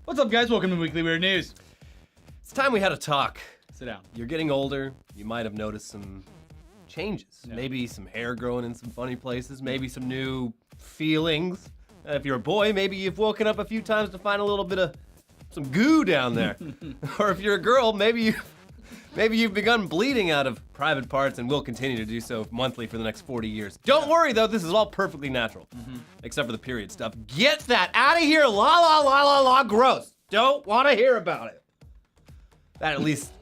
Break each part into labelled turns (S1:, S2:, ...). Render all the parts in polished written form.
S1: What's up, guys? Welcome to Weekly Weird News.
S2: It's time we had a talk.
S1: Sit down.
S2: You're getting older. You might have noticed some changes.
S1: Yeah.
S2: Maybe some hair growing in some funny places. Maybe some new feelings. If you're a boy, maybe you've woken up a few times to find a little bit of some goo down there. Or if you're a girl, maybe you've begun bleeding out of private parts and will continue to do so monthly for the next 40 years. Don't worry, though. This is all perfectly natural. Except for the period stuff. Get that out of here. La, la, la, la, la, gross. Don't want to hear about it. That at least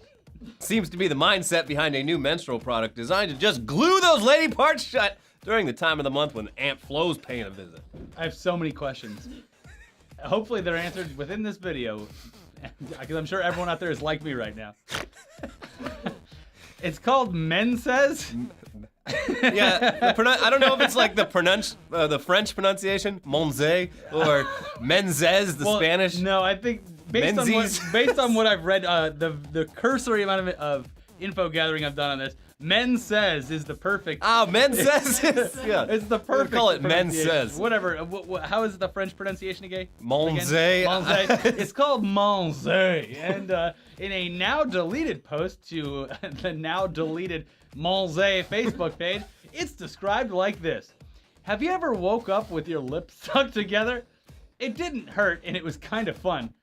S2: seems to be the mindset behind a new menstrual product designed to just glue those lady parts shut during the time of the month when Aunt Flo's paying a visit.
S1: I have so many questions. Hopefully they're answered within this video, because I'm sure everyone out there is like me right now. It's called Men Says.
S2: Yeah, I don't know if it's like the French pronunciation, Monze, or Menzes, the Spanish.
S1: No, I think based on what I've read, the cursory amount of info gathering I've done on this, Men Says is the perfect.
S2: Oh, Men Says is, yeah.
S1: It's the perfect.
S2: We'll call it Men Says.
S1: Whatever. How is the French pronunciation again?
S2: Monze.
S1: Monze. It's called Monze. And in a now deleted post to the now deleted Monze Facebook page, it's described like this. Have you ever woke up with your lips stuck together? It didn't hurt and it was kind of fun.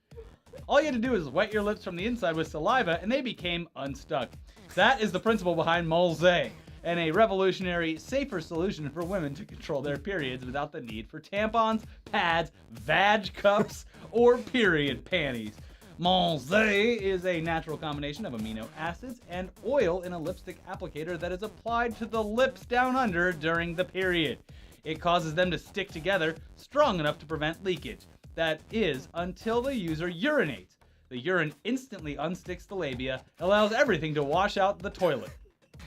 S1: All you had to do was wet your lips from the inside with saliva and they became unstuck. That is the principle behind Molze, and a revolutionary, safer solution for women to control their periods without the need for tampons, pads, vag cups, or period panties. Molze is a natural combination of amino acids and oil in a lipstick applicator that is applied to the lips down under during the period. It causes them to stick together strong enough to prevent leakage. That is, until the user urinates. The urine instantly unsticks the labia, allows everything to wash out the toilet.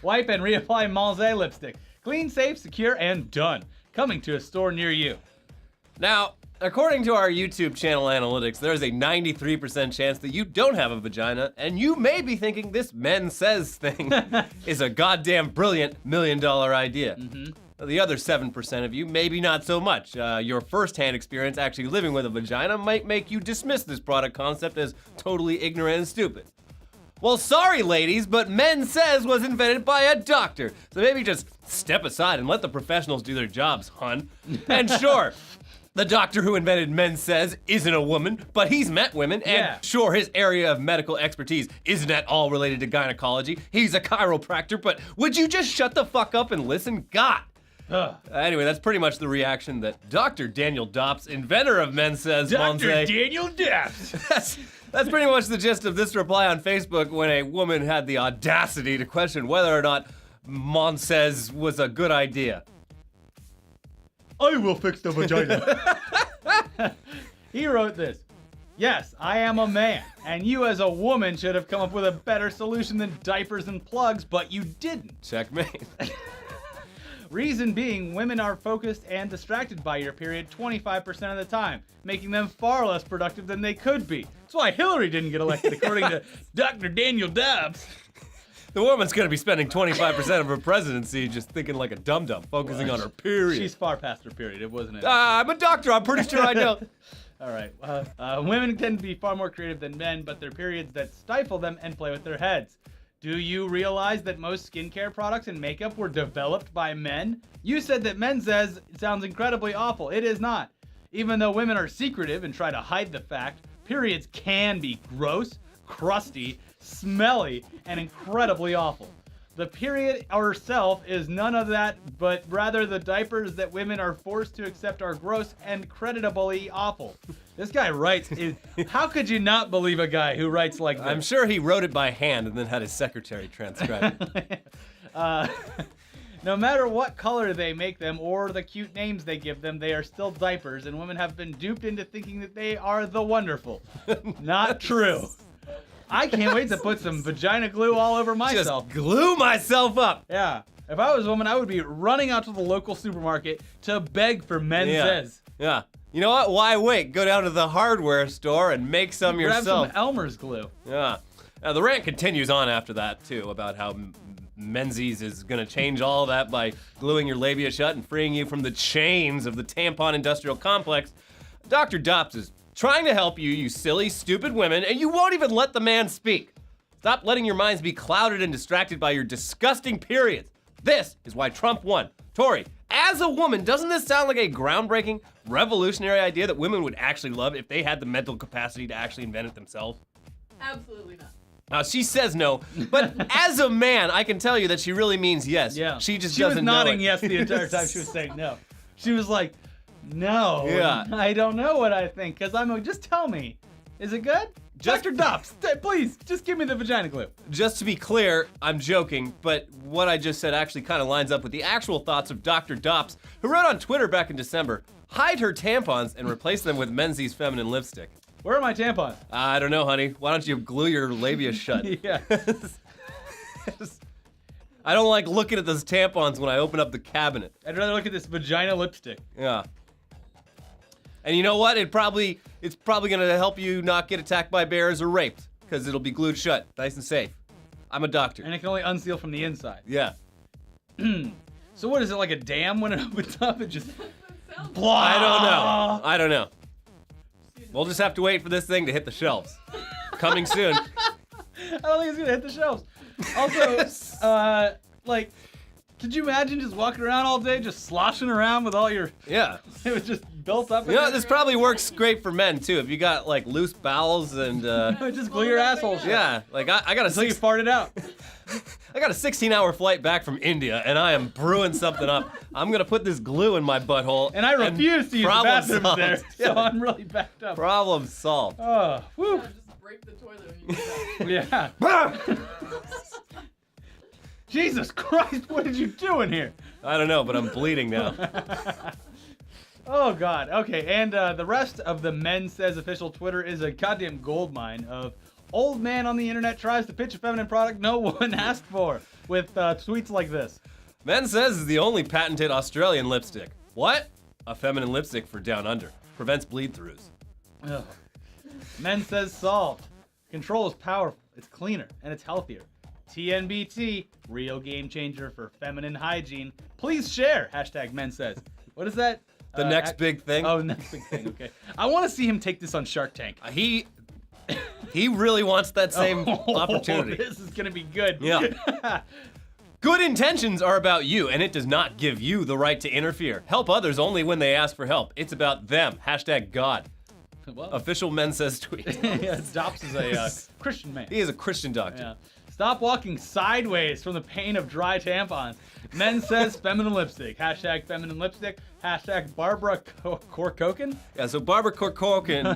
S1: Wipe and reapply Molze lipstick. Clean, safe, secure, and done. Coming to a store near you.
S2: Now, according to our YouTube channel analytics, there's a 93% chance that you don't have a vagina, and you may be thinking this Men Says thing is a goddamn brilliant $1 million idea. The other 7% of you, maybe not so much. Your first-hand experience actually living with a vagina might make you dismiss this product concept as totally ignorant and stupid. Well, sorry, ladies, but Men Says was invented by a doctor. So maybe just step aside and let the professionals do their jobs, hun. And sure, the doctor who invented Men Says isn't a woman, but he's met women, and sure, his area of medical expertise isn't at all related to gynecology. He's a chiropractor, but would you just shut the fuck up and listen? God. Anyway, that's pretty much the reaction that Dr. Daniel Dops, inventor of Men Says,
S1: Dr. Daniel Dops.
S2: That's pretty much the gist of this reply on Facebook when a woman had the audacity to question whether or not Men Says was a good idea.
S1: I will fix the vagina. He wrote this. Yes, I am a man, and you as a woman should have come up with a better solution than diapers and plugs, but you didn't.
S2: Checkmate.
S1: Reason being, women are focused and distracted by your period 25% of the time, making them far less productive than they could be. That's why Hillary didn't get elected, according to Dr. Daniel Dobbs.
S2: The woman's gonna be spending 25% of her presidency just thinking like a dum-dum, focusing on her period.
S1: She's far past her period, it wasn't it?
S2: I'm a doctor, I'm pretty sure I know.
S1: All right, women tend to be far more creative than men, but their periods that stifle them and play with their heads. Do you realize that most skincare products and makeup were developed by men? You said that Men Says it sounds incredibly awful. It is not. Even though women are secretive and try to hide the fact, periods can be gross, crusty, smelly, and incredibly awful. The period herself is none of that, but rather the diapers that women are forced to accept are gross and creditably awful. This guy writes, how could you not believe a guy who writes like this?
S2: I'm sure he wrote it by hand and then had his secretary transcribe it.
S1: No matter what color they make them or the cute names they give them, they are still diapers, and women have been duped into thinking that they are the wonderful. Not true. I can't wait to put some vagina glue all over myself.
S2: Just glue myself up.
S1: Yeah. If I was a woman, I would be running out to the local supermarket to beg for Men Says.
S2: Yeah. You know what? Why wait? Go down to the hardware store and make some yourself.
S1: Grab some Elmer's glue.
S2: Yeah. The rant continues on after that, too, about how Menzies is going to change all that by gluing your labia shut and freeing you from the chains of the tampon industrial complex. Dr. Dops is trying to help you, you silly, stupid women, and you won't even let the man speak. Stop letting your minds be clouded and distracted by your disgusting periods. This is why Trump won. Tori, as a woman, doesn't this sound like a groundbreaking, revolutionary idea that women would actually love if they had the mental capacity to actually invent it themselves?
S3: Absolutely not.
S2: Now, she says no, but as a man, I can tell you that she really means yes.
S1: Yeah.
S2: She just
S1: She was
S2: doesn't know
S1: nodding
S2: it.
S1: yes the entire time she was saying no. She was like, no.
S2: Yeah.
S1: I don't know what I think, because I'm like, just tell me. Is it good? Dr. Dops, please, just give me the vagina glue.
S2: Just to be clear, I'm joking, but what I just said actually kind of lines up with the actual thoughts of Dr. Dops, who wrote on Twitter back in December, hide her tampons and replace them with Menzies feminine lipstick.
S1: Where are my tampons?
S2: I don't know, honey. Why don't you glue your labia shut?
S1: Yeah.
S2: I don't like looking at those tampons when I open up the cabinet.
S1: I'd rather look at this vagina lipstick.
S2: Yeah. And you know what? It's probably gonna help you not get attacked by bears or raped, because it'll be glued shut, nice and safe. I'm a doctor.
S1: And it can only unseal from the inside.
S2: Yeah.
S1: So what is it, like a dam when it opens up? It just
S3: Sounds
S1: blah.
S2: I don't know. We'll just have to wait for this thing to hit the shelves. Coming soon.
S1: I don't think it's gonna hit the shelves. Also, like, could you imagine just walking around all day, just sloshing around with all your?
S2: Yeah.
S1: It was just built up.
S2: You know, this probably works great for men too. If you got like loose bowels and
S1: just glue your asshole shut.
S2: yeah, like I got
S1: Until you fart it out.
S2: I got a 16-hour flight back from India, and I am brewing something up. I'm gonna put this glue in my butthole.
S1: And I refuse to use the
S2: problem
S1: bathrooms
S2: solved.
S1: there, so
S2: Yeah.
S1: I'm really backed up.
S2: Problem solved.
S1: Oh, whew.
S3: Yeah, just break the toilet when you do that.
S1: Yeah. Jesus Christ, what did you do in here?
S2: I don't know, but I'm bleeding now.
S1: Oh God. Okay, and the rest of the Men Says official Twitter is a goddamn goldmine of old man on the internet tries to pitch a feminine product no one asked for, with tweets like this.
S2: Men Says is the only patented Australian lipstick. What? A feminine lipstick for down under. Prevents bleed-throughs.
S1: Ugh. Men Says solved. Control is powerful. It's cleaner and it's healthier. TNBT, real game changer for feminine hygiene. Please share. Hashtag Men Says. What is that?
S2: The next big thing?
S1: Oh, next big thing. Okay. I want to see him take this on Shark Tank.
S2: He really wants that same opportunity.
S1: This is gonna be good.
S2: Yeah. Good intentions are about you, and it does not give you the right to interfere. Help others only when they ask for help. It's about them. Hashtag God.
S1: Well,
S2: Official Men Says tweet.
S1: yeah, Dops is a Christian man.
S2: He is a Christian doctor.
S1: Yeah. Stop walking sideways from the pain of dry tampons. Men Says feminine lipstick. Hashtag feminine lipstick. Hashtag Barbara Corcoran.
S2: Yeah, so Barbara Corcoran,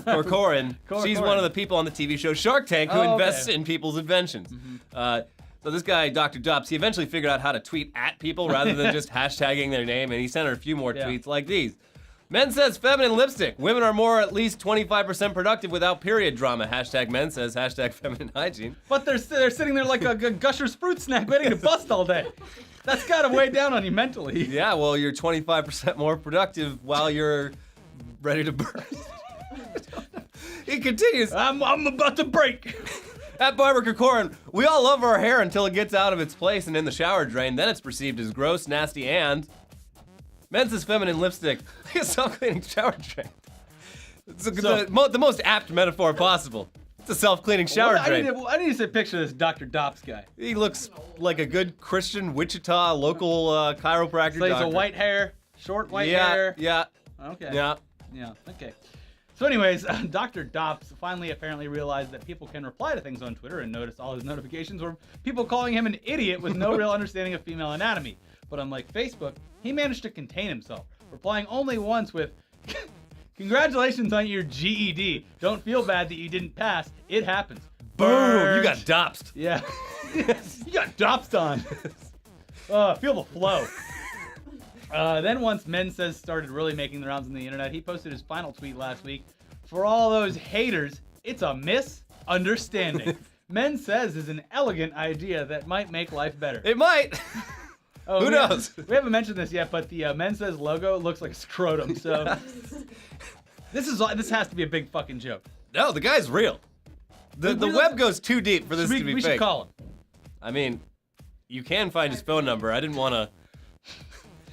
S2: she's one of the people on the TV show Shark Tank who
S1: Oh, okay.
S2: invests in people's inventions. So this guy, Dr. Dops, he eventually figured out how to tweet at people rather than just hashtagging their name, and he sent her a few more
S1: Yeah.
S2: tweets like these. Men Says feminine lipstick. Women are more at least 25% productive without period drama. Hashtag Men Says, hashtag feminine hygiene.
S1: But they're sitting there like a Gusher's fruit snack waiting to bust all day. That's gotta weigh down on you mentally.
S2: Yeah, well, you're 25% more productive while you're ready to burst. He continues.
S1: I'm about to break.
S2: At Barbara Corcoran, we all love our hair until it gets out of its place and in the shower drain. Then it's perceived as gross, nasty, and Men Says feminine lipstick. Like a self-cleaning shower drain. It's the most apt metaphor possible. It's a self-cleaning shower drain.
S1: I need to see a picture of this Dr. Dops guy.
S2: He looks like a good Christian Wichita local chiropractor
S1: So he's
S2: doctor.
S1: a white hair, short white hair.
S2: Yeah,
S1: Okay.
S2: yeah.
S1: Yeah, okay. So anyways, Dr. Dops finally apparently realized that people can reply to things on Twitter and notice all his notifications were people calling him an idiot with no real understanding of female anatomy. But unlike Facebook, he managed to contain himself, replying only once with, "Congratulations on your GED. Don't feel bad that you didn't pass. It happens."
S2: Boom! You
S1: Burn.
S2: got dopsed.
S1: Yeah. You got Dopsed on. Feel the flow. Then once Men Says started really making the rounds on the internet, he posted his final tweet last week. For all those haters, it's a misunderstanding. Men Says is an elegant idea that might make life better.
S2: It might.
S1: Oh,
S2: Who knows?
S1: We haven't mentioned this yet, but the Men Says logo looks like a scrotum. So this has to be a big fucking joke.
S2: No, the guy's real. The web goes too deep for this to be
S1: We
S2: fake.
S1: should call him.
S2: I mean, you can find his phone number. I didn't want to.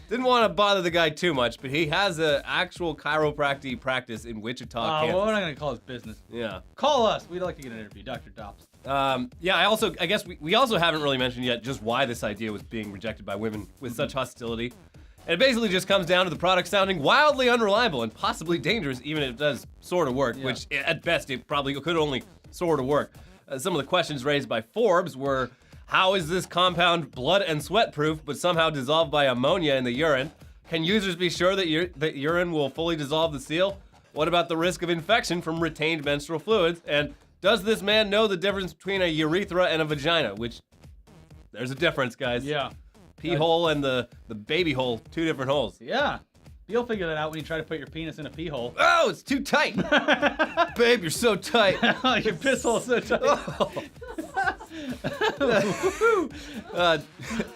S2: Didn't want to bother the guy too much, but he has an actual chiropractic practice in Wichita, Kansas.
S1: Well, we're not going to call his business.
S2: Yeah.
S1: Call us. We'd like to get an interview, Dr. Dops.
S2: I guess we also haven't really mentioned yet just why this idea was being rejected by women with such hostility. And it basically just comes down to the product sounding wildly unreliable and possibly dangerous, even if it does sort of work, which at best it probably could only sort of work. Some of the questions raised by Forbes were, how is this compound blood and sweat proof but somehow dissolved by ammonia in the urine? Can users be sure that urine will fully dissolve the seal? What about the risk of infection from retained menstrual fluids? And does this man know the difference between a urethra and a vagina? Which, there's a difference, guys.
S1: Yeah.
S2: Pee hole and the baby hole, two different holes.
S1: Yeah. You'll figure that out when you try to put your penis in a pee hole.
S2: Oh, it's too tight. Babe, you're so tight.
S1: Your piss hole's so tight.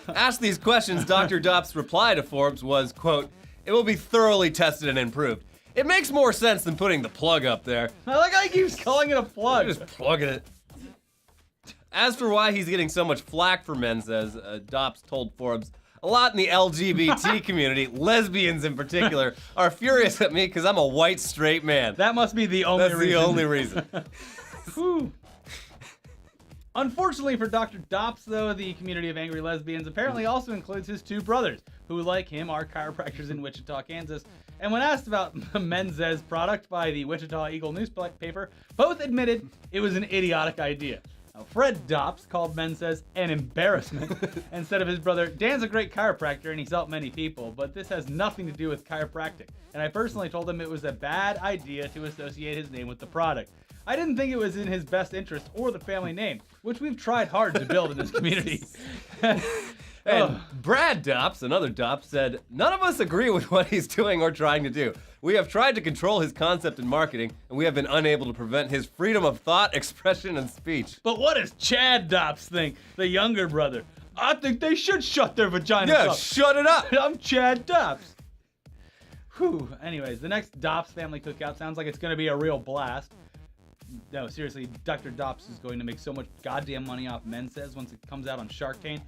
S2: Asked these questions, Dr. Dops' reply to Forbes was, quote, "It will be thoroughly tested and improved. It makes more sense than putting the plug up there."
S1: I like how he keeps calling it a plug.
S2: Just plugging it. As for why he's getting so much flack for men, says Dops told Forbes, a lot in the LGBT community, lesbians in particular, are furious at me because I'm a white straight man.
S1: That must be the only
S2: That's
S1: reason.
S2: the only reason.
S1: Whew. Unfortunately for Dr. Dops, though, the community of angry lesbians apparently also includes his two brothers, who, like him, are chiropractors in Wichita, Kansas. And when asked about the Menzes product by the Wichita Eagle newspaper, both admitted it was an idiotic idea. Now, Fred Dops called Menzes an embarrassment and said of his brother, "Dan's a great chiropractor and he's helped many people, but this has nothing to do with chiropractic. And I personally told him it was a bad idea to associate his name with the product. I didn't think it was in his best interest or the family name, which we've tried hard to build in this community."
S2: And Brad Dops, another Dops, said, "None of us agree with what he's doing or trying to do. We have tried to control his concept and marketing, and we have been unable to prevent his freedom of thought, expression, and speech."
S1: But what does Chad Dops think, the younger brother? "I think they should shut their vaginas
S2: Yeah,
S1: up.
S2: shut it up.
S1: I'm Chad Dops." Whew. Anyways, the next Dops family cookout sounds like it's going to be a real blast. No, seriously, Dr. Dops is going to make so much goddamn money off Menzes once it comes out on Shark Tank.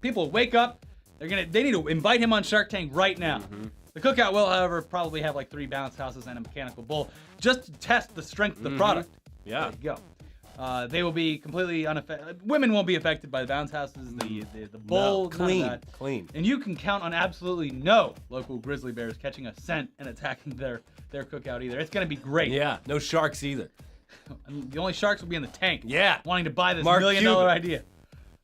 S1: People will wake up. They need to invite him on Shark Tank right now. The cookout will, however, probably have like 3 bounce houses and a mechanical bull just to test the strength of the product.
S2: Yeah.
S1: There you go. They will be completely unaffected. Women won't be affected by the bounce houses, the bull,
S2: No, clean,
S1: none of that.
S2: clean.
S1: And you can count on absolutely no local grizzly bears catching a scent and attacking their cookout either. It's gonna be great.
S2: Yeah, no sharks either.
S1: And the only sharks will be in the tank.
S2: Yeah.
S1: Wanting to buy this
S2: Mark
S1: $1 million
S2: Cuban.
S1: idea.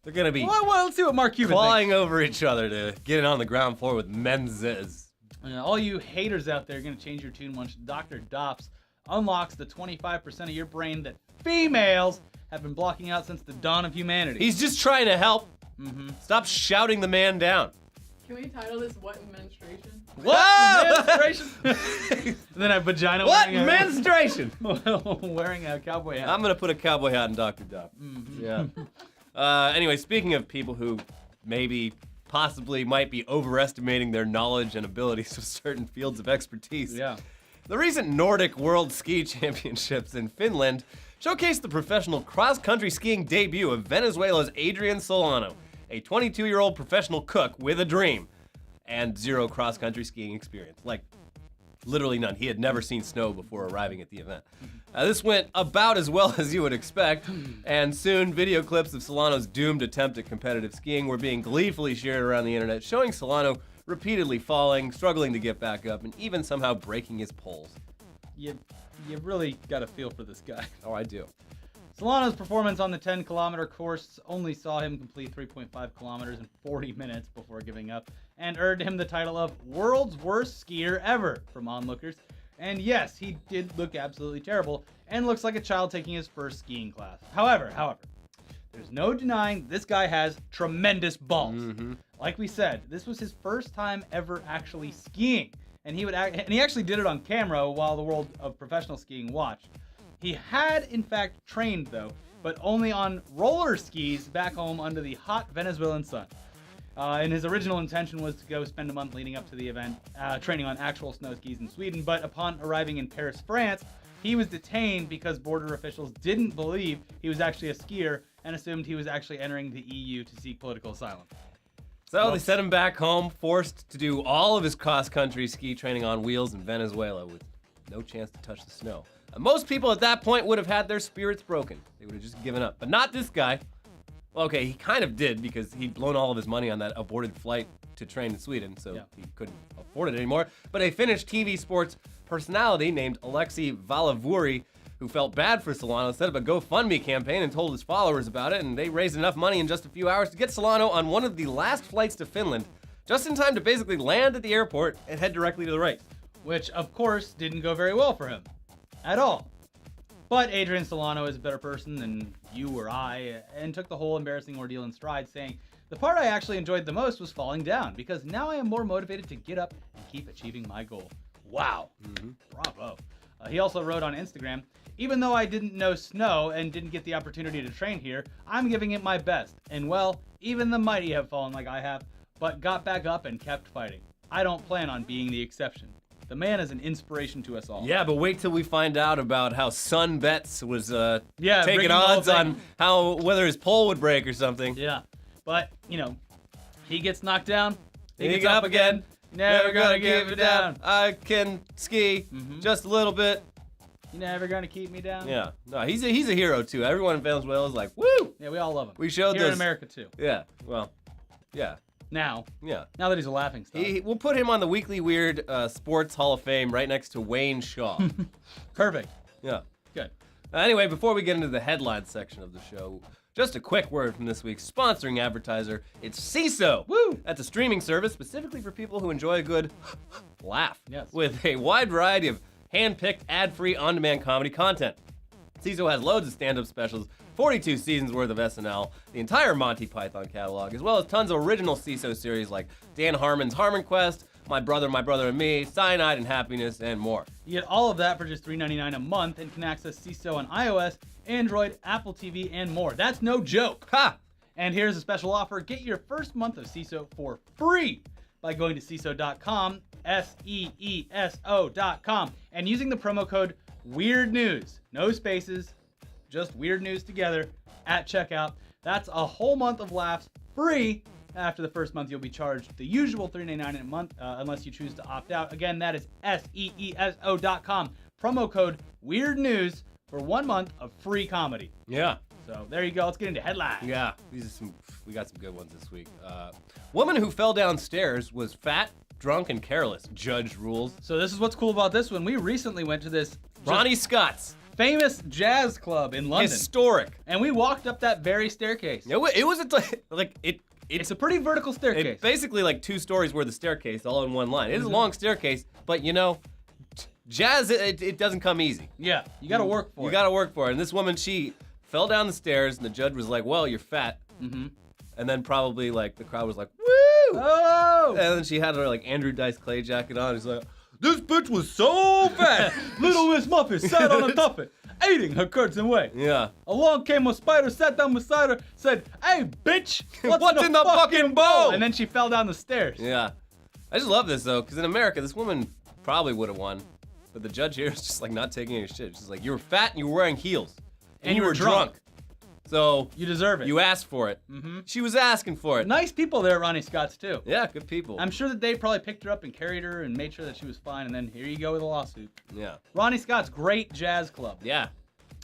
S2: They're gonna be
S1: Well, let's see what Mark Cuban
S2: clawing over each other to get it on the ground floor with Menzes.
S1: All you haters out there are going to change your tune once Dr. Dops unlocks the 25% of your brain that females have been blocking out since the dawn of humanity.
S2: He's just trying to help. Stop shouting the man down.
S3: Can we title this "What Menstruation"?
S1: What? Menstruation? And then a vagina
S2: What?
S1: wearing
S2: Menstruation?
S1: wearing a cowboy hat.
S2: I'm gonna put a cowboy hat on Dr. Dop. Yeah. Anyway, speaking of people who possibly might be overestimating their knowledge and abilities of certain fields of expertise.
S1: Yeah.
S2: The recent Nordic World Ski Championships in Finland showcased the professional cross-country skiing debut of Venezuela's Adrian Solano, a 22-year-old professional cook with a dream and 0 cross-country skiing experience. Like, literally none. He had never seen snow before arriving at the event. This went about as well as you would expect, and soon video clips of Solano's doomed attempt at competitive skiing were being gleefully shared around the internet, showing Solano repeatedly falling, struggling to get back up, and even somehow breaking his poles.
S1: You really got a feel for this guy.
S2: Oh, I do.
S1: Solano's performance on the 10-kilometer course only saw him complete 3.5 kilometers in 40 minutes before giving up, and earned him the title of World's Worst Skier Ever from onlookers. And yes, he did look absolutely terrible, and looks like a child taking his first skiing class. However, there's no denying this guy has tremendous balls. Like we said, this was his first time ever actually skiing, and he actually did it on camera while the world of professional skiing watched. He had, in fact, trained, though, but only on roller skis back home under the hot Venezuelan sun. And his original intention was to go spend a month leading up to the event, training on actual snow skis in Sweden, but upon arriving in Paris, France, he was detained because border officials didn't believe he was actually a skier and assumed he was actually entering the EU to seek political asylum.
S2: So they sent him back home, forced to do all of his cross-country ski training on wheels in Venezuela with no chance to touch the snow. Most people at that point would have had their spirits broken. They would have just given up. But not this guy. Well, okay, he kind of did because he'd blown all of his money on that aborted flight to train in Sweden, so he couldn't afford it anymore. But a Finnish TV sports personality named Alexei Valavuri, who felt bad for Solano, set up a GoFundMe campaign and told his followers about it, and they raised enough money in just a few hours to get Solano on one of the last flights to Finland, just in time to basically land at the airport and head directly to the race.
S1: Which, of course, didn't go very well for him. At all. But Adrian Solano is a better person than you or I, and took the whole embarrassing ordeal in stride, saying, "The part I actually enjoyed the most was falling down, because now I am more motivated to get up and keep achieving my goal." Wow. Bravo. He also wrote on Instagram, "Even though I didn't know snow and didn't get the opportunity to train here, I'm giving it my best. And well, even the mighty have fallen like I have, but got back up and kept fighting. I don't plan on being the exception." The man is an inspiration to us all.
S2: Yeah, but wait till we find out about how Sun Betts was
S1: breaking
S2: taking
S1: the whole
S2: odds
S1: thing.
S2: on whether his pole would break or something.
S1: Yeah. But, he gets knocked down, he
S2: He
S1: gets up again, never gonna give it down.
S2: I can ski just a little bit.
S1: You're never gonna keep me down.
S2: Yeah, no, he's a hero too. Everyone in Venezuela is like, woo!
S1: Yeah, we all love him.
S2: We showed
S1: Here
S2: this.
S1: in America, too.
S2: Yeah, well, yeah,
S1: Now
S2: yeah.
S1: that he's a laughing stock.
S2: We'll put him on the Weekly Weird Sports Hall of Fame right next to Wayne Shaw.
S1: Perfect.
S2: Yeah.
S1: Good.
S2: Anyway, before we get into the headline section of the show, just a quick word from this week's sponsoring advertiser. It's CISO.
S1: Woo!
S2: That's a streaming service specifically for people who enjoy a good laugh.
S1: Yes.
S2: With a wide variety of hand-picked, ad-free, on-demand comedy content. CISO has loads of stand-up specials, 42 seasons worth of SNL, the entire Monty Python catalog, as well as tons of original CISO series like Dan Harmon's Harmon Quest, My Brother and Me, Cyanide and Happiness, and more.
S1: You get all of that for just $3.99 a month and can access CISO on iOS, Android, Apple TV, and more. That's no joke.
S2: Ha!
S1: And here's a special offer. Get your first month of CISO for free by going to CISO.com, SEESO.com, and using the promo code WEIRDNEWS. No spaces, just Weird News together at checkout. That's a whole month of laughs free. After the first month, you'll be charged the usual $3.99 a month unless you choose to opt out. Again, that is SEESO.com. Promo code WEIRDNEWS for 1 month of free comedy.
S2: Yeah.
S1: So there you go. Let's get into headlines.
S2: Yeah, we got some good ones this week. Woman who fell downstairs was fat, drunk, and careless. Judge rules.
S1: So this is what's cool about this one. We recently went to this
S2: Ronnie Scott's.
S1: famous jazz club in London.
S2: Historic.
S1: And we walked up that very staircase.
S2: It was
S1: It's a pretty vertical staircase.
S2: It's basically like 2 stories worth of staircase all in one line. It is a long staircase, but jazz, it doesn't come easy.
S1: Yeah, you gotta work for it.
S2: You gotta work for it. And this woman, she fell down the stairs, and the judge was like, well, you're fat.
S1: Mm-hmm.
S2: And then probably like the crowd was like, woo!
S1: Oh!
S2: And then she had her like Andrew Dice Clay jacket on. She's like, this bitch was so fat.
S1: Little Miss Muffet sat on a tuffet, eating her curds away.
S2: Yeah.
S1: Along came a spider, sat down beside her, said, "Hey, bitch,
S2: What's in the fucking bowl?"
S1: And then she fell down the stairs.
S2: Yeah. I just love this though, because in America, this woman probably would have won. But the judge here is just like not taking any shit. She's like, you were fat and you were wearing heels. And you were drunk. So
S1: You deserve it.
S2: you asked for it.
S1: Mm-hmm.
S2: She was asking for it.
S1: Nice people there at Ronnie Scott's, too.
S2: Yeah, good people.
S1: I'm sure that they probably picked her up and carried her and made sure that she was fine, and then here you go with a lawsuit.
S2: Yeah.
S1: Ronnie Scott's great jazz club.
S2: Yeah.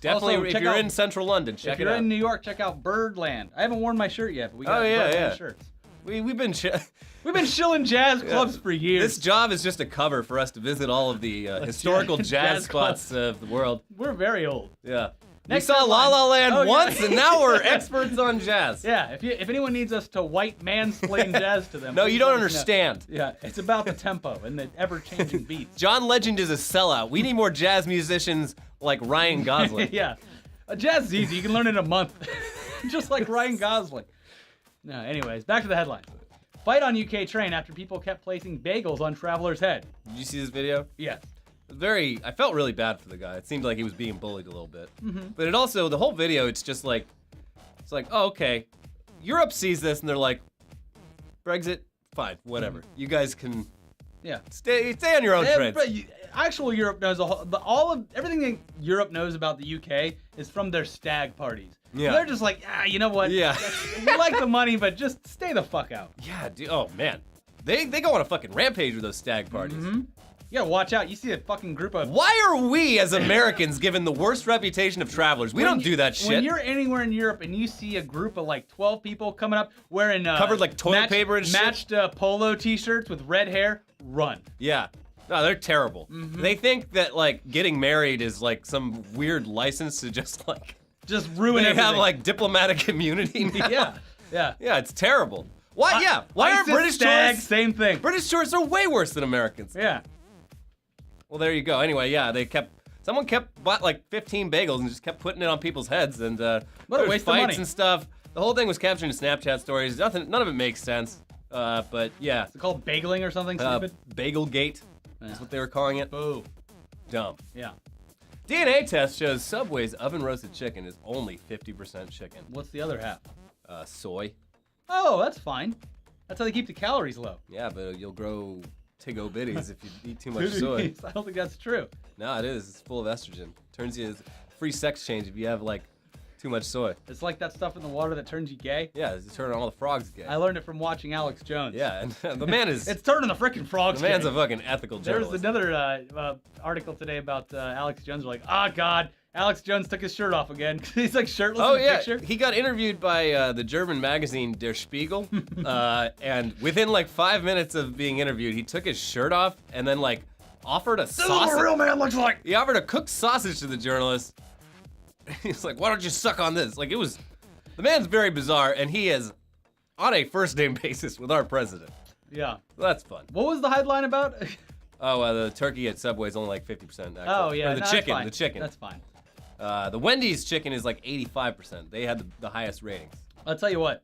S2: Definitely,
S1: Also,
S2: if
S1: check
S2: you're
S1: out-
S2: in Central London, check
S1: If
S2: it
S1: you're
S2: out.
S1: in New York, check out Birdland. I haven't worn my shirt yet, but we got
S2: Oh, yeah,
S1: Birdland
S2: yeah.
S1: shirts.
S2: We've been...
S1: We've been shilling jazz clubs for years.
S2: This job is just a cover for us to visit all of the historical
S1: jazz
S2: jazz
S1: clubs.
S2: spots of the world.
S1: We're very old.
S2: Yeah.
S1: Next
S2: we saw La
S1: headline.
S2: La Land
S1: Oh, yeah.
S2: once, and now we're experts on jazz.
S1: Yeah, if anyone needs us to white mansplain jazz to them.
S2: No,
S1: please
S2: you don't
S1: let us know.
S2: understand.
S1: Yeah, it's about the tempo and the ever-changing beats.
S2: John Legend is a sellout. We need more jazz musicians like Ryan Gosling.
S1: Yeah, jazz is easy. You can learn it in a month, just like Ryan Gosling. No, anyways, back to the headlines. Fight on UK train after people kept placing bagels on traveler's head.
S2: Did you see this video?
S1: Yes.
S2: I felt really bad for the guy. It seemed like he was being bullied a little bit. But it also, the whole video, it's just like, oh, okay. Europe sees this and they're like, Brexit, fine, whatever. You guys can
S1: Yeah.
S2: stay on your own trains.
S1: actual Europe knows everything that Europe knows about the UK is from their stag parties.
S2: Yeah.
S1: They're just like, you know what?
S2: Yeah.
S1: We like the money, but just stay the fuck out.
S2: Yeah, dude. Oh man, they go on a fucking rampage with those stag parties.
S1: Mm-hmm. You gotta watch out. You see a fucking group of.
S2: Why are we as Americans given the worst reputation of travelers? We don't do that shit.
S1: When you're anywhere in Europe and you see a group of like 12 people coming up wearing
S2: covered like toilet paper and shit.
S1: matched polo t-shirts with red hair, run.
S2: Yeah. No, they're terrible.
S1: Mm-hmm.
S2: They think that like getting married is like some weird license to just
S1: ruin
S2: they
S1: everything.
S2: have like diplomatic immunity now.
S1: Yeah.
S2: Yeah, it's terrible. Why? Why are
S1: ISIS,
S2: British
S1: stag,
S2: tourists?
S1: same thing.
S2: British tourists are way worse than Americans.
S1: Yeah.
S2: Well, there you go. Anyway, yeah, someone bought like 15 bagels and just kept putting it on people's heads, and
S1: What a
S2: there was
S1: waste of
S2: fights
S1: money.
S2: and stuff. The whole thing was captured in Snapchat stories. None of it makes sense. But yeah,
S1: Is it called bageling or something stupid?
S2: Bagelgate is what they were calling it.
S1: Boo.
S2: Dumb.
S1: Yeah.
S2: DNA test shows Subway's oven roasted chicken is only 50% chicken.
S1: What's the other half?
S2: Soy.
S1: Oh, that's fine. That's how they keep the calories low.
S2: Yeah, but you'll grow tiggo bitties if you eat too much soy.
S1: I don't think that's true.
S2: No, it is. It's full of estrogen. Turns you free sex change if you have like too much soy.
S1: It's like that stuff in the water that turns you gay.
S2: Yeah, it's turning all the frogs gay.
S1: I learned it from watching Alex Jones.
S2: Yeah, and the man is.
S1: It's turning the freaking frogs
S2: The man's
S1: gay.
S2: a fucking ethical journalist.
S1: There's another article today about Alex Jones. We're like, God, Alex Jones took his shirt off again. He's like shirtless
S2: Oh
S1: in the
S2: yeah,
S1: picture.
S2: he got interviewed by the German magazine Der Spiegel, and within like 5 minutes of being interviewed, he took his shirt off and then like offered a
S1: This is
S2: sausage.
S1: what a real man looks like.
S2: He offered a cooked sausage to the journalist. He's like, "Why don't you suck on this?" Like it was. The man's very bizarre, and he is on a first name basis with our president.
S1: Yeah.
S2: So that's fun.
S1: What was the headline about?
S2: Oh, the turkey at Subway is only like 50%. Actually.
S1: Oh yeah.
S2: Or the
S1: no,
S2: chicken.
S1: That's fine.
S2: The chicken.
S1: That's fine.
S2: The Wendy's chicken is like 85%. They had the highest ratings.
S1: I'll tell you what.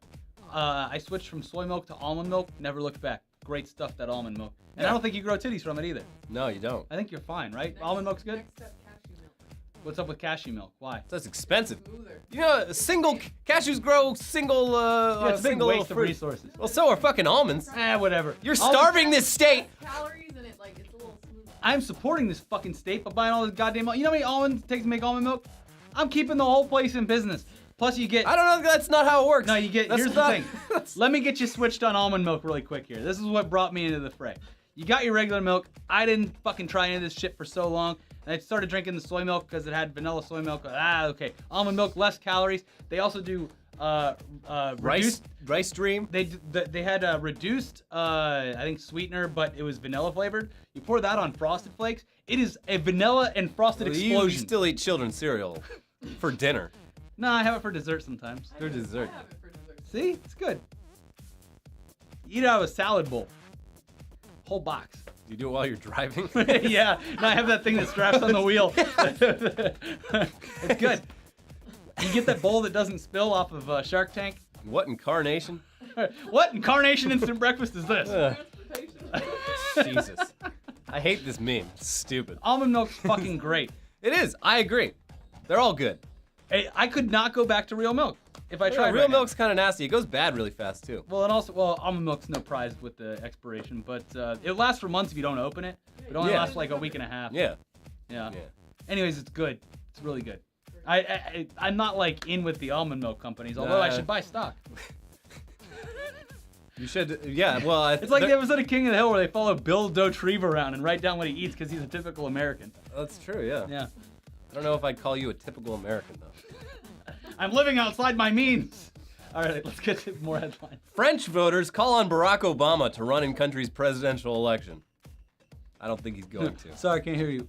S1: I switched from soy milk to almond milk. Never looked back. Great stuff, that almond milk. And I don't think you grow titties from it either.
S2: No, you don't.
S1: I think you're fine, right? Almond milk's good.
S3: Next step, cashew milk.
S1: What's up with cashew milk? Why?
S2: That's expensive.
S3: Smoother.
S2: You know, cashews grow single.
S1: Yeah, it's a big
S2: single
S1: waste of
S2: fruit.
S1: resources.
S2: Well, so are fucking almonds.
S1: Whatever.
S2: You're starving this state.
S3: Calories and it's a little smoother.
S1: I'm supporting this fucking state by buying all this goddamn milk. You know how many almonds it takes to make almond milk? I'm keeping the whole place in business. Plus you get...
S2: I don't know. That's not how it works.
S1: No, you get...
S2: That's
S1: Here's
S2: not-
S1: the thing. Let me get you switched on almond milk really quick here. This is what brought me into the fray. You got your regular milk. I didn't fucking try any of this shit for so long. And I started drinking the soy milk because it had vanilla soy milk. Okay. Almond milk, less calories. They also do reduced...
S2: Rice Dream.
S1: They had a reduced, I think, sweetener, but it was vanilla flavored. You pour that on Frosted Flakes. It is a vanilla and frosted
S2: You
S1: explosion.
S2: still eat children's cereal for dinner.
S1: No, I have it for dessert sometimes.
S2: For dessert.
S3: I have it for dessert.
S1: See? It's good. Eat it out of a salad bowl. Whole box.
S2: You do it while you're driving.
S1: Yeah. No, I have that thing that straps on the wheel. It's good. You get that bowl that doesn't spill off of Shark Tank.
S2: What incarnation?
S1: What incarnation instant breakfast is this?
S3: Transportation.
S2: Jesus. I hate this meme. It's stupid.
S1: Almond milk's fucking great.
S2: It is. I agree. They're all good.
S1: Hey, I could not go back to real milk if I tried.
S2: Real
S1: right now.
S2: milk's kind of nasty. It goes bad really fast too.
S1: Well, and also, almond milk's no prize with the expiration, but it lasts for months if you don't open it. It only
S2: Yeah.
S1: lasts like a week and a half.
S2: Yeah.
S1: Yeah.
S2: Yeah.
S1: Anyways, it's good. It's really good. I'm not like in with the almond milk companies, although I should buy stock.
S2: You should. Yeah. Well,
S1: It's like the episode of King of the Hill where they follow Bill Dauterive around and write down what he eats because he's a typical American.
S2: That's true. Yeah.
S1: Yeah.
S2: I don't know if I'd call you a typical American though.
S1: I'm living outside my means. All right, let's get to more headlines.
S2: French voters call on Barack Obama to run in country's presidential election. I don't think he's going to.
S1: Sorry, I can't hear you.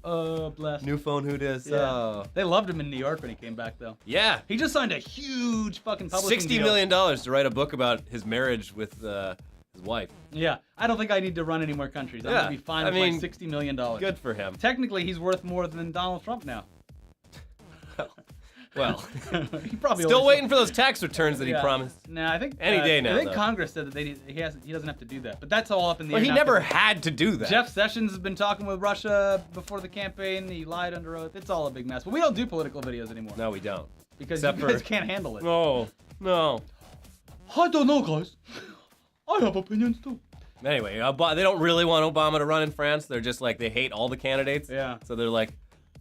S1: Bless.
S2: New phone, who dis?
S1: Yeah.
S2: Oh.
S1: They loved him in New York when he came back, though.
S2: Yeah.
S1: He just signed a huge fucking publishing
S2: $60
S1: deal.
S2: million to write a book about his marriage with his wife.
S1: Yeah, I don't think I need to run any more countries. I'm
S2: Yeah,
S1: gonna be fine
S2: I
S1: with
S2: mean,
S1: my $60 million.
S2: Good for him.
S1: Technically, he's worth more than Donald Trump now.
S2: Well,
S1: He probably
S2: still
S1: only-
S2: waiting for those tax returns that
S1: Yeah.
S2: he promised.
S1: Nah, I think
S2: Any day now,
S1: I think
S2: though.
S1: Congress said that he doesn't have to do that, but that's all up in the
S2: Well,
S1: air.
S2: he
S1: now,
S2: never
S1: 'cause
S2: had to do that.
S1: Jeff Sessions has been talking with Russia before the campaign. He lied under oath. It's all a big mess. But we don't do political videos anymore
S2: No, we don't.
S1: because
S2: except
S1: you guys
S2: for-
S1: can't handle it.
S2: No.
S1: I don't know, guys. I have opinions too.
S2: Anyway, they don't really want Obama to run in France. They're just like, they hate all the candidates.
S1: Yeah.
S2: So they're like,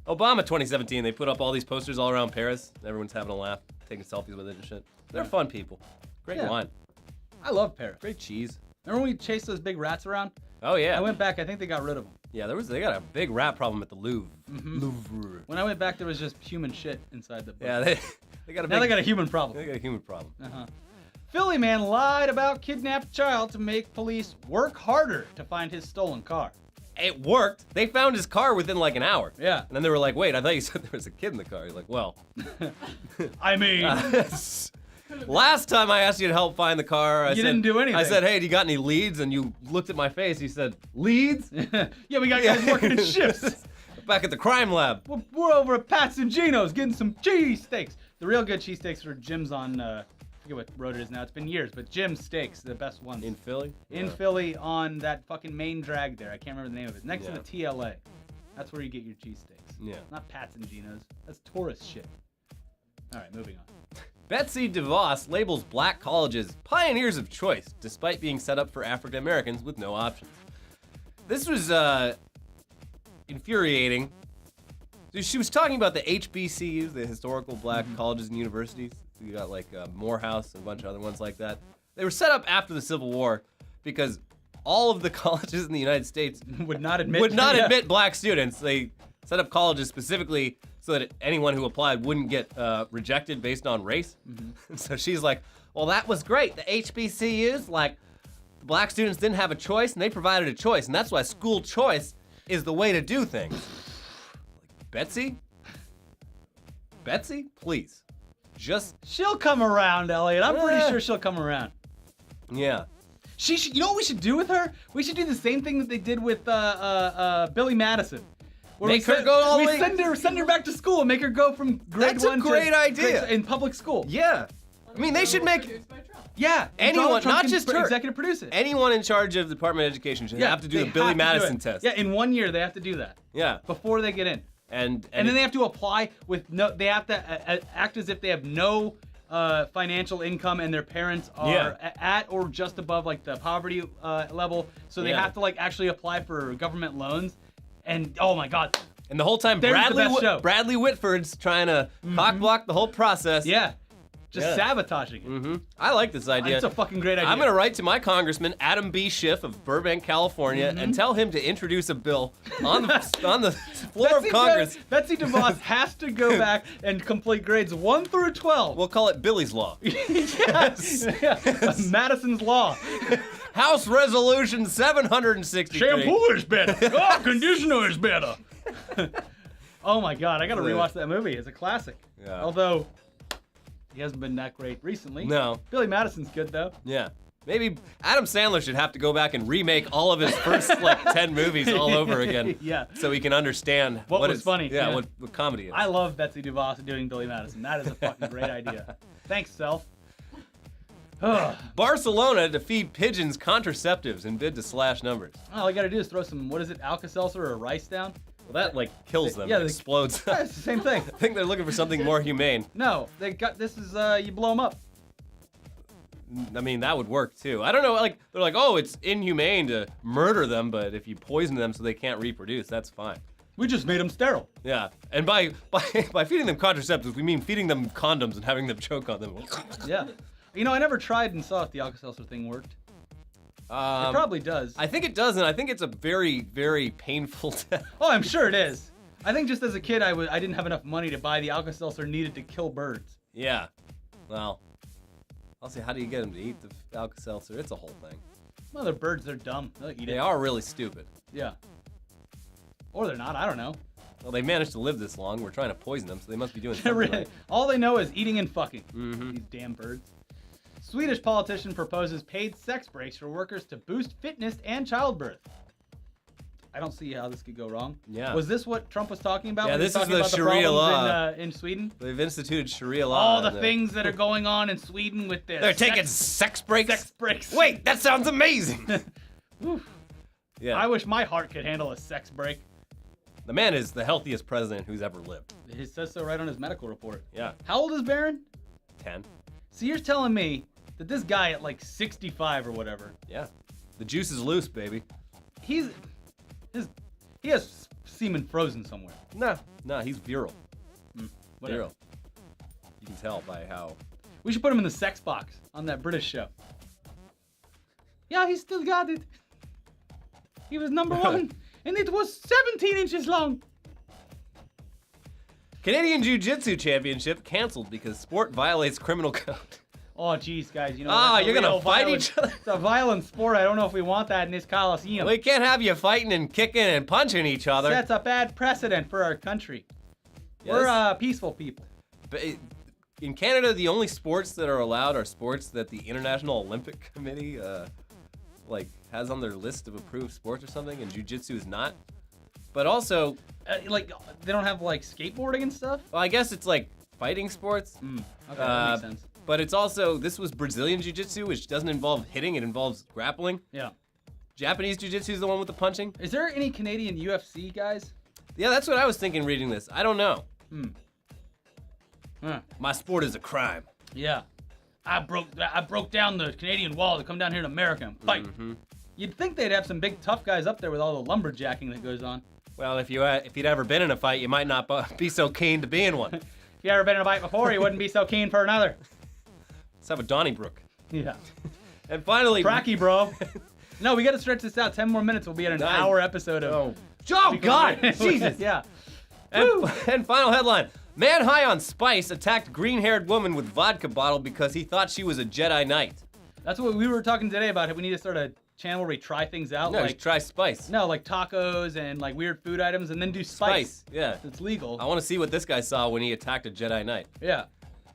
S2: Obama 2017, they put up all these posters all around Paris. Everyone's having a laugh, taking selfies with it and shit. They're fun people. Great wine.
S1: I love Paris.
S2: Great cheese.
S1: Remember when we chased those big rats around?
S2: Oh, yeah.
S1: I went back. I think they got rid of them.
S2: Yeah, they got a big rat problem at the Louvre.
S1: Mm-hmm.
S2: Louvre.
S1: When I went back, there was just human shit inside the book.
S2: Yeah, they got a big...
S1: Now they got a human problem.
S2: They got a human problem.
S1: Uh-huh. Philly man lied about kidnapped child to make police work harder to find his stolen car.
S2: It worked. They found his car within like an hour.
S1: Yeah.
S2: And then they were like, wait, I thought you said there was a kid in the car. He's like, well.
S1: I mean,
S2: Last time I asked you to help find the car, I said,
S1: didn't do anything.
S2: I said, hey, do you got any leads? And you looked at my face. You said, leads?
S1: yeah, we got guys working in shifts.
S2: Back at the crime lab.
S1: We're over at Pat's and Gino's getting some cheesesteaks. The real good cheesesteaks are Jim's on, I forget what road it is now. It's been years, but Jim's Steaks, the best ones.
S2: In Philly?
S1: In Philly on that fucking main drag there. I can't remember the name of it. Next to the TLA. That's where you get your cheesesteaks.
S2: Yeah.
S1: Not Pat's and Gino's. That's tourist shit. All right, moving on.
S2: Betsy DeVos labels black colleges pioneers of choice, despite being set up for African Americans with no options. This was infuriating. She was talking about the HBCUs, the historical black colleges and universities. You got like Morehouse and a bunch of other ones like that. They were set up after the Civil War because all of the colleges in the United States
S1: would not admit
S2: admit black students. They set up colleges specifically so that anyone who applied wouldn't get rejected based on race. So she's like, well, that was great. The HBCUs, like, black students didn't have a choice, and they provided a choice, and that's why school choice is the way to do things. Like, Betsy, please.
S1: She'll come around, Elliot. I'm pretty sure she'll come around.
S2: Yeah.
S1: You know what we should do with her? We should do the same thing that they did with Billy Madison. Where
S2: Make her go all the way.
S1: Send her back to school and make her go from grade
S2: That's a
S1: 1
S2: great
S1: to
S2: idea.
S1: in public school.
S2: Yeah. I mean, they should make
S3: Produced by Trump.
S1: Yeah. and
S2: anyone,
S1: Donald Trump
S2: not
S1: can
S2: just her,
S1: executive produce it.
S2: anyone in charge of the Department of Education should have to do
S1: they
S2: the Billy
S1: have to do
S2: Madison
S1: it.
S2: test.
S1: Yeah, in 1 year they have to do that
S2: Yeah.
S1: before they get in.
S2: And
S1: And then they have to apply with no. They have to act as if they have no financial income and their parents are at or just above like the poverty level. So they have to like actually apply for government loans. And oh my God.
S2: And the whole time,
S1: There's the best show.
S2: Bradley Whitford's trying to cock block the whole process.
S1: Yeah. Just sabotaging it.
S2: I like this idea.
S1: It's a fucking great idea.
S2: I'm going to write to my congressman, Adam B. Schiff of Burbank, California, and tell him to introduce a bill on the floor of Congress.
S1: Betsy DeVos has to go back and complete grades 1 through 12.
S2: We'll call it Billy's Law.
S1: yes. Madison's Law.
S2: House Resolution 763.
S1: Shampoo is better. Oh, conditioner is better. Oh my God, I gotta rewatch that movie. It's a classic.
S2: Yeah.
S1: Although he hasn't been that great recently.
S2: No.
S1: Billy Madison's good though.
S2: Yeah. Maybe Adam Sandler should have to go back and remake all of his first 10 movies all over again.
S1: Yeah.
S2: So he can understand
S1: What was
S2: it's-
S1: funny,
S2: Yeah,
S1: yeah.
S2: what comedy is.
S1: I love Betsy DeVos doing Billy Madison. That is a fucking great idea. Thanks, self. Ugh.
S2: Barcelona to feed pigeons contraceptives in bid to slash numbers.
S1: All I gotta do is throw some, what is it, Alka-Seltzer or rice down?
S2: Well, that like kills them.
S1: Yeah,
S2: It
S1: they-
S2: explodes.
S1: Yeah, it's the same thing.
S2: I think they're looking for something more humane.
S1: No, they got, this is, you blow them up.
S2: I mean, that would work too. I don't know, like, they're like, oh, it's inhumane to murder them, but if you poison them so they can't reproduce, that's fine.
S1: We just made them sterile.
S2: Yeah, and by feeding them contraceptives, we mean feeding them condoms and having them choke on them.
S1: Yeah. You know, I never tried and saw if the Alka-Seltzer thing worked. It probably does.
S2: I think it does, and I think it's a very, very painful test.
S1: Oh, I'm sure it is. I think just as a kid, I didn't have enough money to buy the Alka-Seltzer needed to kill birds.
S2: Yeah, well, I'll say, how do you get them to eat the Alka-Seltzer? It's a whole thing.
S1: Well, they're birds. They're dumb. They'll eat it.
S2: They are really stupid.
S1: Yeah. Or they're not. I don't know.
S2: Well, they managed to live this long. We're trying to poison them, so they must be doing
S1: They're
S2: something
S1: really,
S2: right.
S1: all they know is eating and fucking.
S2: Mhm.
S1: These damn birds. Swedish politician proposes paid sex breaks for workers to boost fitness and childbirth. I don't see how this could go wrong.
S2: Yeah.
S1: Was this what Trump was talking about?
S2: Yeah,
S1: when he was
S2: this is
S1: talking
S2: the
S1: about
S2: Sharia
S1: problems
S2: law.
S1: in Sweden?
S2: They've instituted Sharia law.
S1: All the
S2: and,
S1: things that are going on in Sweden with this.
S2: They're taking sex breaks?
S1: Sex breaks.
S2: Wait, that sounds amazing! Yeah.
S1: I wish my heart could handle a sex break.
S2: The man is the healthiest president who's ever lived.
S1: It says so right on his medical report.
S2: Yeah.
S1: How old is Barron?
S2: 10.
S1: So you're telling me that this guy at like 65 or whatever
S2: Yeah. The juice is loose, baby.
S1: He has semen frozen somewhere.
S2: No, he's virile.
S1: Whatever.
S2: Virile. You can tell by how.
S1: We should put him in the sex box on that British show. Yeah, he still got it. He was number 1, and it was 17 inches long.
S2: Canadian Jiu-Jitsu Championship canceled because sport violates criminal code.
S1: Oh, jeez, guys, you know.
S2: Ah,
S1: that's a
S2: you're gonna
S1: real
S2: fight
S1: violent-
S2: each other?
S1: It's a violent sport. I don't know if we want that in this Coliseum.
S2: We can't have you fighting and kicking and punching each other.
S1: That's a bad precedent for our country.
S2: Yes.
S1: We're peaceful people.
S2: But in Canada, the only sports that are allowed are sports that the International Olympic Committee has on their list of approved sports or something, and jiu-jitsu is not. But also,
S1: Like, they don't have, like, skateboarding and stuff?
S2: well, I guess it's like fighting sports.
S1: Okay, that makes sense.
S2: But it's also, this was Brazilian jiu-jitsu, which doesn't involve hitting, it involves grappling.
S1: Yeah.
S2: Japanese jiu-jitsu is the one with the punching.
S1: Is there any Canadian UFC guys?
S2: Yeah, that's what I was thinking reading this. I don't know.
S1: Huh.
S2: My sport is a crime.
S1: Yeah. I broke down the Canadian wall to come down here to America and fight. You'd think they'd have some big tough guys up there with all the lumberjacking that goes on.
S2: Well, if you'd ever been in a fight, you might not be so keen to be in one.
S1: If you ever been in a fight before, you wouldn't be so keen for another.
S2: Let's have a Donnybrook.
S1: Yeah.
S2: And finally,
S1: Cracky, bro. No, we got to stretch this out. 10 more minutes. We'll be at an hour episode of.
S2: Oh God, Jesus.
S1: Yeah.
S2: And final headline: Man high on spice attacked green-haired woman with vodka bottle because he thought she was a Jedi Knight.
S1: That's what we were talking today about. We need to start a channel where we try things out.
S2: No, you
S1: like
S2: should try spice.
S1: No, like tacos and like weird food items, and then do spice.
S2: Yeah.
S1: It's legal.
S2: I want to see what this guy saw when he attacked a Jedi Knight.
S1: Yeah.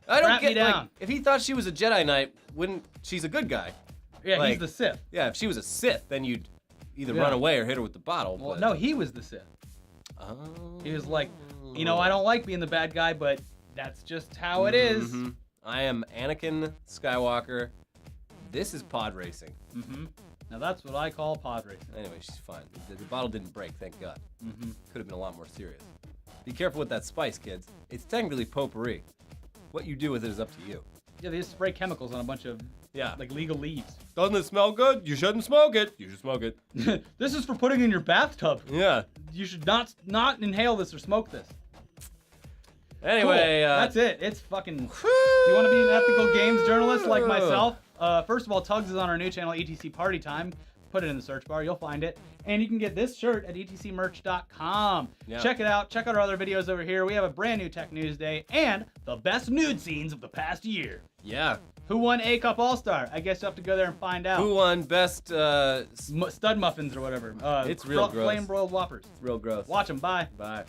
S2: I don't
S1: Wrap me
S2: get like
S1: down.
S2: if he thought she was a Jedi Knight, wouldn't she's a good guy?
S1: Yeah,
S2: Like-
S1: he's the Sith.
S2: Yeah, if she was a Sith, then you'd either
S1: Yeah.
S2: run away or hit her with the bottle.
S1: Well,
S2: but-
S1: no, he was the Sith.
S2: Oh.
S1: He was like, you know, I don't like being the bad guy, but that's just how it is.
S2: Mhm. I am Anakin Skywalker. This is pod racing.
S1: Now that's what I call pod racing.
S2: Anyway, she's fine. The bottle didn't break, thank God.
S1: Mm-hmm.
S2: Could have been a lot more serious. Be careful with that spice, kids. It's technically potpourri. What you do with it is up to you.
S1: Yeah, they just spray chemicals on a bunch of
S2: Yeah.
S1: like legal leaves.
S2: Doesn't it smell good? You shouldn't smoke it. You should smoke it.
S1: This is for putting in your bathtub.
S2: Yeah.
S1: You should not inhale this or smoke this.
S2: Anyway,
S1: Cool. That's it. It's fucking. Do you want to be an ethical games journalist like myself? First of all, Tugs is on our new channel, ETC Party Time. Put it in the search bar, you'll find it. And you can get this shirt at etcmerch.com.
S2: Yeah.
S1: Check it out. Check out our other videos over here. We have a brand new Tech News Day and the best nude scenes of the past year.
S2: Yeah.
S1: Who won A Cup All-Star? I guess you have to go there and find out.
S2: Who won best?
S1: Stud muffins or whatever.
S2: It's real gross.
S1: Flame broiled whoppers.
S2: It's real gross.
S1: Watch them. Bye.
S2: Bye.